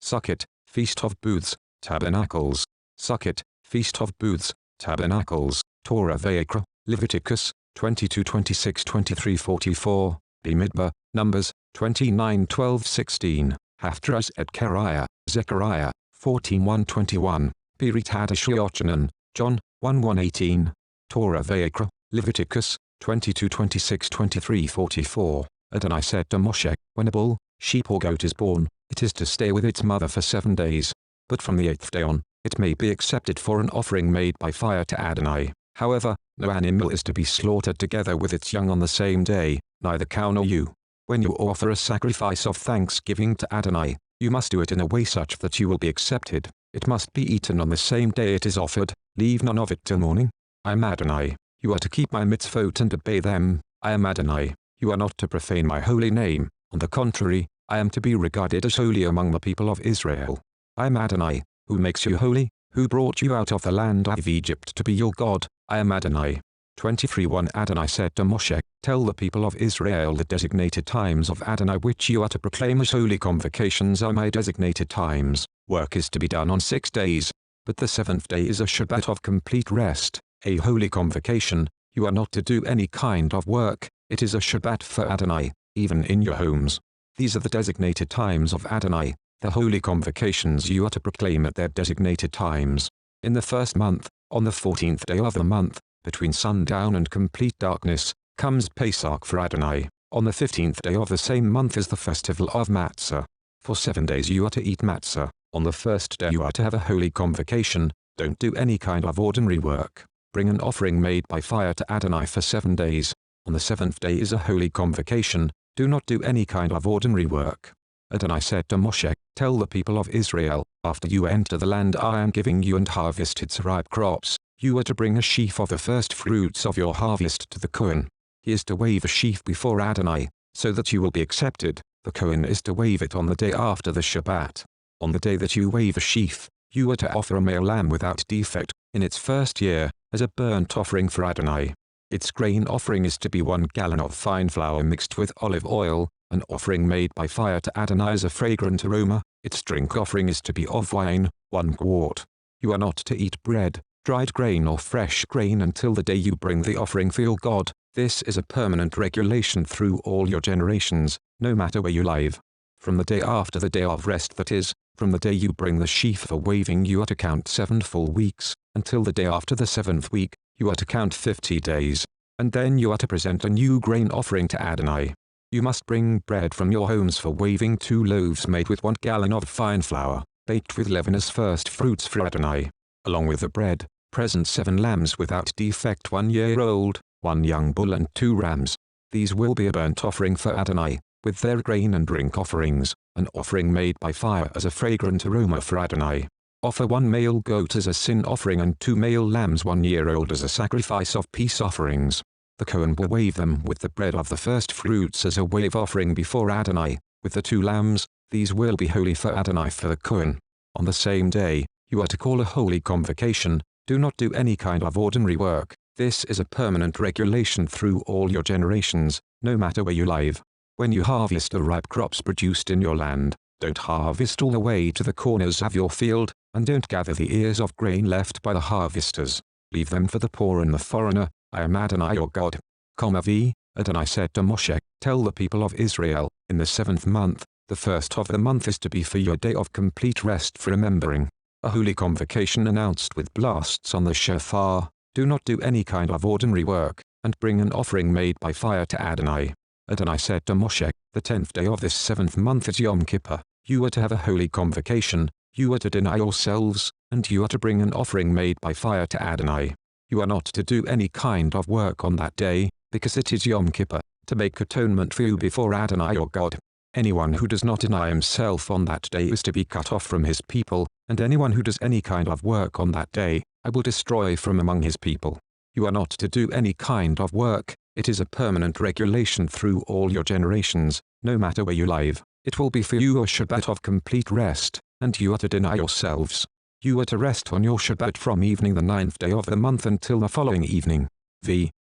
Sukkot, Feast of Booths, Tabernacles. Sukkot, Feast of Booths, Tabernacles. Torah Vayikra, Leviticus, 22, 26, 23, 44. Bamidbar, Numbers, 29, 12, 16. Haftarah Zechariah, Zechariah, 14, 1, 21. Hadashah Yochanan, John, 1, 1, 18. Torah Vayikra, Leviticus, 22, 26, 23, 44. Adonai said to Moshe, when a bull, sheep or goat is born, it is to stay with its mother for 7 days. But from the 8th day on, it may be accepted for an offering made by fire to Adonai. However, no animal is to be slaughtered together with its young on the same day, neither cow nor ewe. When you offer a sacrifice of thanksgiving to Adonai, you must do it in a way such that you will be accepted. It must be eaten on the same day it is offered, leave none of it till morning. I am Adonai. You are to keep my mitzvot and obey them. I am Adonai. You are not to profane my holy name. On the contrary, I am to be regarded as holy among the people of Israel. I am Adonai, who makes you holy, who brought you out of the land of Egypt to be your God. I am Adonai. 23:1 Adonai said to Moshe, tell the people of Israel the designated times of Adonai which you are to proclaim as holy convocations are my designated times. Work is to be done on 6 days, but the 7th day is a Shabbat of complete rest, a holy convocation. You are not to do any kind of work. It is a Shabbat for Adonai, even in your homes. These are the designated times of Adonai, the holy convocations you are to proclaim at their designated times. In the first month, on the 14th day of the month, between sundown and complete darkness, comes Pesach for Adonai. On the 15th day of the same month is the festival of Matzah. For 7 days you are to eat matzah. On the first day you are to have a holy convocation. Don't do any kind of ordinary work. Bring an offering made by fire to Adonai for 7 days. On the 7th day is a holy convocation. Do not do any kind of ordinary work. Adonai said to Moshe, tell the people of Israel, after you enter the land I am giving you and harvest its ripe crops, you are to bring a sheaf of the first fruits of your harvest to the Kohen. He is to wave a sheaf before Adonai, so that you will be accepted. The Kohen is to wave it on the day after the Shabbat. On the day that you wave a sheaf, you are to offer a male lamb without defect, in its first year, as a burnt offering for Adonai. Its grain offering is to be 1 gallon of fine flour mixed with olive oil, an offering made by fire to Adonai as a fragrant aroma. Its drink offering is to be of wine, 1 quart. You are not to eat bread, dried grain or fresh grain until the day you bring the offering for your God. This is a permanent regulation through all your generations, no matter where you live. From the day after the day of rest, that is, from the day you bring the sheaf for waving, you are to count 7 full weeks, until the day after the 7th week, you are to count 50 days. And then you are to present a new grain offering to Adonai. You must bring bread from your homes for waving, 2 loaves made with 1 gallon of fine flour, baked with leaven as first fruits for Adonai. Along with the bread, present 7 lambs without defect 1 year old, 1 young bull and 2 rams. These will be a burnt offering for Adonai, with their grain and drink offerings, an offering made by fire as a fragrant aroma for Adonai. Offer 1 male goat as a sin offering and 2 male lambs 1 year old as a sacrifice of peace offerings. The Kohen will wave them with the bread of the first fruits as a wave offering before Adonai, with the 2 lambs. These will be holy for Adonai for the Kohen. On the same day, you are to call a holy convocation. Do not do any kind of ordinary work. This is a permanent regulation through all your generations, no matter where you live. When you harvest the ripe crops produced in your land, don't harvest all the way to the corners of your field, and don't gather the ears of grain left by the harvesters. Leave them for the poor and the foreigner. I am Adonai your God. Adonai said to Moshe, tell the people of Israel, in the 7th month, the first of the month is to be for your day of complete rest for remembering. A holy convocation announced with blasts on the shofar. Do not do any kind of ordinary work, and bring an offering made by fire to Adonai. Adonai said to Moshe, the 10th day of this 7th month is Yom Kippur. You are to have a holy convocation. You are to deny yourselves, and you are to bring an offering made by fire to Adonai. You are not to do any kind of work on that day, because it is Yom Kippur, to make atonement for you before Adonai your God. Anyone who does not deny himself on that day is to be cut off from his people, and anyone who does any kind of work on that day, I will destroy from among his people. You are not to do any kind of work. It is a permanent regulation through all your generations, no matter where you live. It will be for you a Shabbat of complete rest, and you are to deny yourselves. You are to rest on your Shabbat from evening the 9th day of the month until the following evening.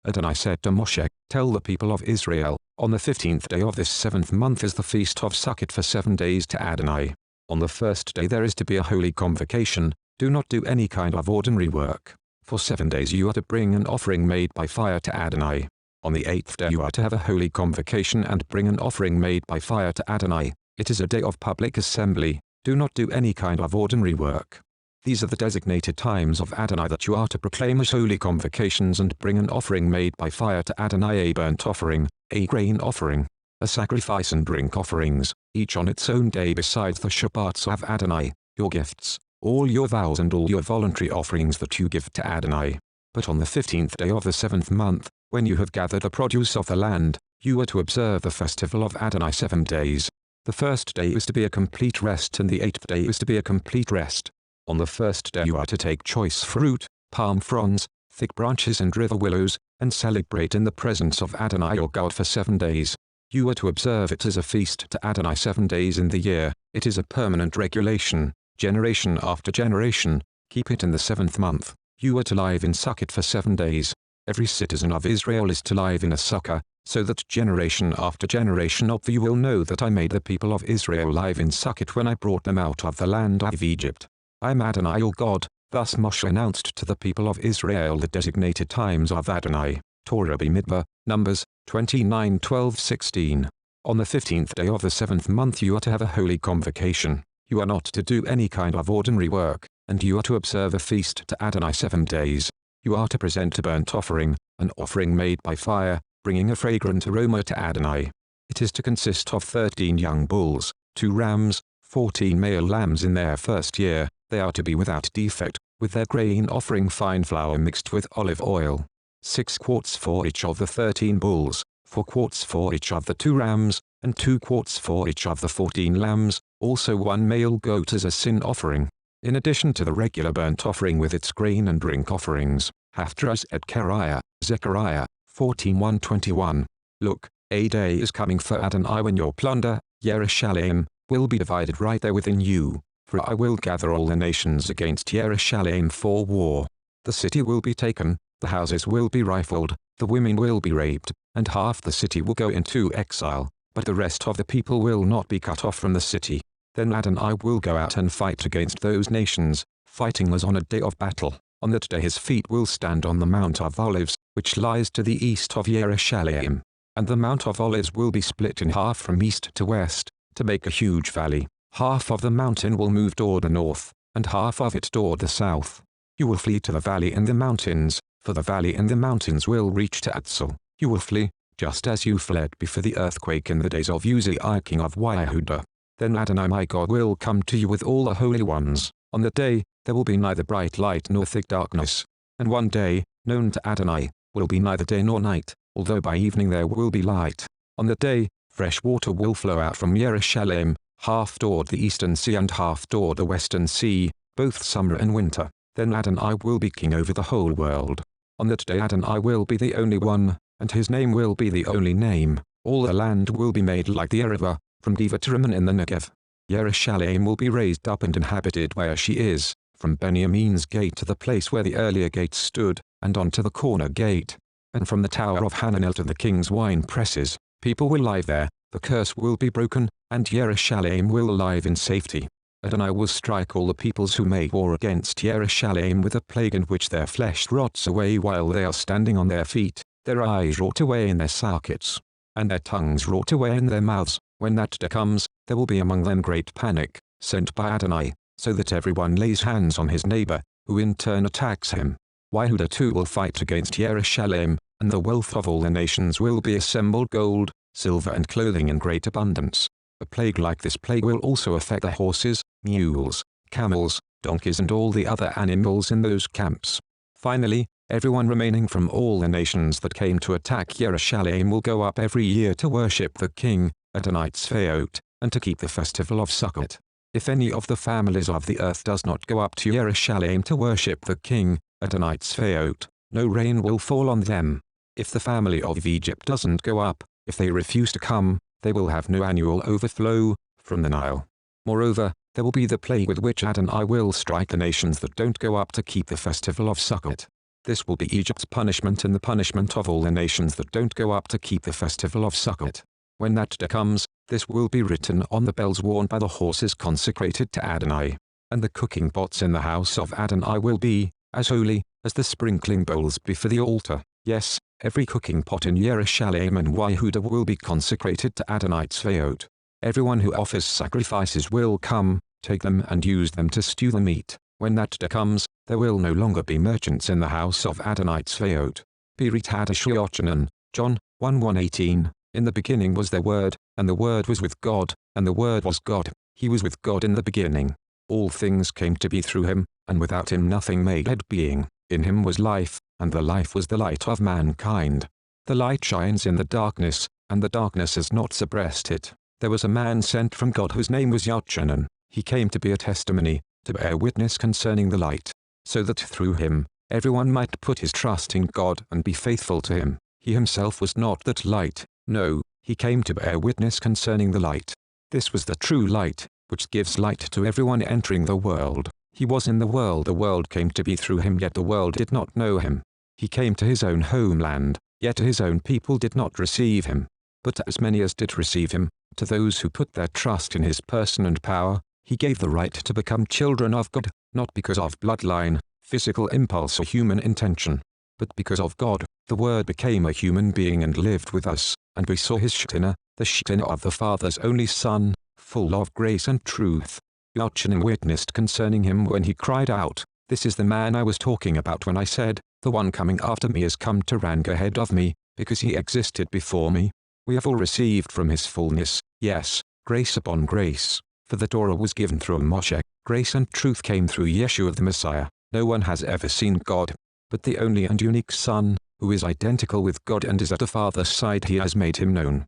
Adonai said to Moshe, tell the people of Israel, on the 15th day of this 7th month is the feast of Sukkot for 7 days to Adonai. On the first day there is to be a holy convocation. Do not do any kind of ordinary work. For 7 days you are to bring an offering made by fire to Adonai. On the 8th day you are to have a holy convocation and bring an offering made by fire to Adonai. It is a day of public assembly. Do not do any kind of ordinary work. These are the designated times of Adonai that you are to proclaim as holy convocations and bring an offering made by fire to Adonai, a burnt offering, a grain offering, a sacrifice and drink offerings, each on its own day besides the Shabbats of Adonai, your gifts, all your vows and all your voluntary offerings that you give to Adonai. But on the 15th day of the 7th month, when you have gathered the produce of the land, you are to observe the festival of Adonai 7 days. The first day is to be a complete rest and the 8th day is to be a complete rest. On the first day you are to take choice fruit, palm fronds, thick branches and river willows, and celebrate in the presence of Adonai your God for 7 days. You are to observe it as a feast to Adonai 7 days in the year. It is a permanent regulation, generation after generation. Keep it in the 7th month. You are to live in Sukkot for 7 days. Every citizen of Israel is to live in a sukkah, so that generation after generation of you will know that I made the people of Israel live in Sukkot when I brought them out of the land of Egypt. I am Adonai your God. Thus Moshe announced to the people of Israel the designated times of Adonai. Torah B'midbar, Numbers, 29:12-16. On the 15th day of the 7th month you are to have a holy convocation. You are not to do any kind of ordinary work, and you are to observe a feast to Adonai 7 days. You are to present a burnt offering, an offering made by fire, bringing a fragrant aroma to Adonai. It is to consist of 13 young bulls, 2 rams, 14 male lambs in their first year. They are to be without defect, with their grain offering fine flour mixed with olive oil. 6 quarts for each of the 13 bulls, 4 quarts for each of the 2 rams, and 2 quarts for each of the 14 lambs, also 1 male goat as a sin offering. In addition to the regular burnt offering with its grain and drink offerings. Haftarah Zechariah, 14:1-21. Look, a day is coming for Adonai when your plunder, Yerushalayim, will be divided right there within you. For I will gather all the nations against Yerushalayim for war. The city will be taken, the houses will be rifled, the women will be raped, and half the city will go into exile, but the rest of the people will not be cut off from the city. Then Adonai will go out and fight against those nations, fighting as on a day of battle. On that day his feet will stand on the Mount of Olives, which lies to the east of Yerushalayim. And the Mount of Olives will be split in half from east to west, to make a huge valley. Half of the mountain will move toward the north, and half of it toward the south. You will flee to the valley in the mountains, for the valley in the mountains will reach to Atzel. You will flee, just as you fled before the earthquake in the days of Uzziah king of Yehudah. Then Adonai my God will come to you with all the holy ones. On that day, there will be neither bright light nor thick darkness. And one day, known to Adonai, will be neither day nor night, although by evening there will be light. On that day, fresh water will flow out from Yerushalayim, half toward the eastern sea and half toward the western sea, both summer and winter. Then Adonai will be king over the whole world. On that day Adonai will be the only one, and his name will be the only name. All the land will be made like the Arava, from Deva to Rimmon in the Negev. Yerushalayim will be raised up and inhabited where she is, from Benjamin's gate to the place where the earlier gate stood, and on to the corner gate. And from the tower of Hananel to the king's wine presses, people will live there, the curse will be broken, and Yerushalayim will live in safety. Adonai will strike all the peoples who make war against Yerushalayim with a plague in which their flesh rots away while they are standing on their feet, their eyes rot away in their sockets, and their tongues rot away in their mouths. When that day comes, there will be among them great panic, sent by Adonai, so that everyone lays hands on his neighbor, who in turn attacks him. Yehudah too will fight against Yerushalayim, and the wealth of all the nations will be assembled, gold, silver and clothing in great abundance. A plague like this plague will also affect the horses, mules, camels, donkeys and all the other animals in those camps. Finally, everyone remaining from all the nations that came to attack Yerushalayim will go up every year to worship the king, Adonai Tzvaot, and to keep the festival of Sukkot. If any of the families of the earth does not go up to Yerushalayim to worship the king, Adonai Tzvaot, no rain will fall on them. If the family of Egypt doesn't go up, if they refuse to come, they will have no annual overflow from the Nile. Moreover, there will be the plague with which Adonai will strike the nations that don't go up to keep the festival of Sukkot. This will be Egypt's punishment and the punishment of all the nations that don't go up to keep the festival of Sukkot. When that day comes, this will be written on the bells worn by the horses consecrated to Adonai. And the cooking pots in the house of Adonai will be as holy as the sprinkling bowls before the altar. Yes, every cooking pot in Jerusalem and Yehuda will be consecrated to Adonai Tzvaot. Everyone who offers sacrifices will come, take them and use them to stew the meat. When that day comes, there will no longer be merchants in the house of Adonai Tzvaot. Berit Hadashah Yochanan, John 1:18. In the beginning was the Word, and the Word was with God, and the Word was God. He was with God in the beginning. All things came to be through him, and without him nothing made being. In him was life, and the life was the light of mankind. The light shines in the darkness, and the darkness has not suppressed it. There was a man sent from God whose name was Yochanan. He came to be a testimony, to bear witness concerning the light, so that through him, everyone might put his trust in God and be faithful to him. He himself was not that light, no, he came to bear witness concerning the light. This was the true light, which gives light to everyone entering the world. He was in the world came to be through him, yet the world did not know him. He came to his own homeland, yet his own people did not receive him. But as many as did receive him, to those who put their trust in his person and power, he gave the right to become children of God, not because of bloodline, physical impulse or human intention, but because of God. The Word became a human being and lived with us, and we saw his Shekinah, the Shekinah of the Father's only Son, full of grace and truth. Yochanan witnessed concerning him when he cried out, "This is the man I was talking about when I said, the one coming after me has come to rank ahead of me, because he existed before me." We have all received from his fullness, yes, grace upon grace. For the Torah was given through Moshe, grace and truth came through Yeshua the Messiah. No one has ever seen God, but the only and unique Son, who is identical with God and is at the Father's side, he has made him known.